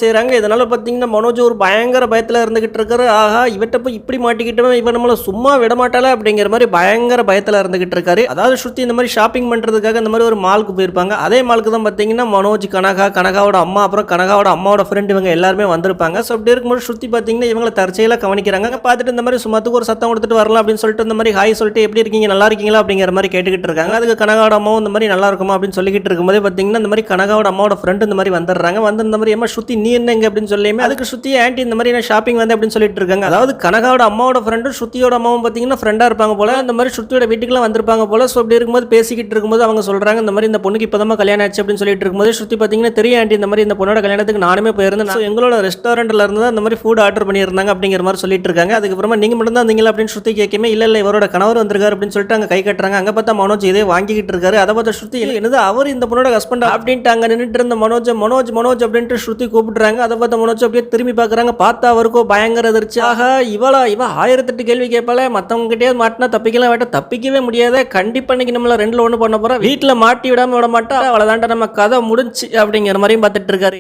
செய்கிறாங்க. இதனால் பார்த்தீங்கன்னா மனோஜ் ஒரு பயங்கர பயத்தில் இருந்துகிட்டு இருக்காரு. ஆஹா இவட்ட போய் இப்படி மாட்டிக்கிட்டோம், இவன் நம்மளை சும்மா விடமாட்டாளா அப்படிங்கிற மாதிரி பயங்கர பயத்தில் இருந்துகிட்டு இருக்காரு. அதாவது ஸ்ருதி இந்த மாதிரி ஷாப்பிங் பண்ணுறதுக்காக இந்த மாதிரி ஒரு மாலுக்கு போயிருப்பாங்க. அதே மாலுக்கு தான் பார்த்தீங்கன்னா மனோஜ், கனகாவோட அம்மா, அப்புறம் கனகாவோட அம்மாவோட ஃப்ரெண்ட் இவங்க எல்லாருமே வந்திருப்பாங்க. ஸோ அப்படி இருக்கும்போது ஸ்ருதி பார்த்தீங்கன்னா இவங்களை தற்செயலாக கவனிக்கிறாங்க. பார்த்துட்டு இந்த மாதிரி சும்மாத்துக்கு ஒரு சத்தம் கொடுத்துட்டு வரலாம் அப்படின்னு சொல்லிட்டு இந்த மாதிரி ஹாய் சொல்லிட்டு எப்படி இருக்கீங்க, நல்லா இருக்கீங்களா அப்படிங்கிற மாதிரி கேட்டுக்கிட்டு இருக்காங்க. அதுக்கு கனகாவோட அம்மாவும் இந்த மாதிரி நல்லா இருக்குமா அப்படின்னு சொல்லிக்கிட்டு இருக்கும்போது பார்த்தீங்கன்னா இந்த மாதிரி கனகாவோட அம்மாவோட ஃப்ரெண்ட் இந்த மாதிரி வந்துடுறாங்க. வந்து இந்த மாதிரி ஸ்ருதி நீ என்ன இங்க அப்படின்னு சொல்லியுமே அதுக்கு ஸ்ருதி ஆன்ட்டி இந்த மாதிரி நான் ஷாப்பிங் வந்து அப்படின்னு சொல்லிட்டு இருக்காங்க. அதாவது கனகாவோட அம்மாவோட ஃப்ரெண்டும் ஸ்ருதியோட அம்மாவும் பார்த்தீங்கன்னா ஃப்ரெண்டா இருப்பாங்க போல. இந்த மாதிரி ஸ்ருதியோட வீட்டுக்குலாம் வந்திருப்பாங்க போல. ஸோ அப்படி இருக்கும்போது பேசிக்கிட்டு இருக்கும்போது அவங்க சொல்றாங்க இந்த மாதிரி இந்த பொண்ணுக்கு இப்போதான் கல்யாணம் ஆச்சு அப்படின்னு சொல்லிட்டு இருக்கும்போது ஸ்ருதி பார்த்தீங்கன்னா தெரியும் ஆன்ட்டி இந்த மாதிரி இந்த பொண்ணோட கல்யாணத்துக்கு நானுமே போயிருந்தேன். ஸோ எங்களோட ரெஸ்டாரண்ட்ல இருந்து தான் இந்த மாதிரி ஃபுட் ஆர்டர் பண்ணியிருந்தாங்க அப்படிங்கிற மாதிரி சொல்லிட்டு இருக்காங்க. அதுக்கப்புறமா நீங்க மட்டும் தான் இருந்தீங்களா அப்படின்னு ஸ்ருதி கேட்கமே இல்லை இவரோட கணவர் வந்திருக்காரு அப்படின்னு சொல்லிட்டு அங்கே கை கட்டுறாங்க. அங்கே பார்த்தா மனோஜ் இதே வாங்கிக்கிட்டு இருக்காரு. அதை பார்த்தா ஸ்ருதி என்னது அவர் இந்த பொண்ணோட ஹஸ்பண்ட் அப்படின்ட்டு அங்கே நின்றுட்டு இருந்த மனோஜ் அப்படின்ட்டு ஸ்ருதி கூப்பிடுறாங்க. அதை பார்த்த மனோஜ் அப்படியே திரும்பி பார்க்குறாங்க. பார்த்தா அவருக்கோ பயங்கர எதிர்ச்சி. ஆக இவ 1008 கேள்வி கேட்பால, மற்றவங்க கிட்டே மாட்டினா தப்பிக்கலாம், வேட்ட தப்பிக்கவே முடியாத. கண்டிப்பா இன்னைக்கு நம்மள 2ல் 1 பண்ண போறோம், வீட்டில் மாட்டி விடாம விட மாட்டா, அவ்வளோதான்டா நம்ம கதை முடிஞ்சு அப்படிங்கிற மாதிரியும் பார்த்துட்டு இருக்காரு.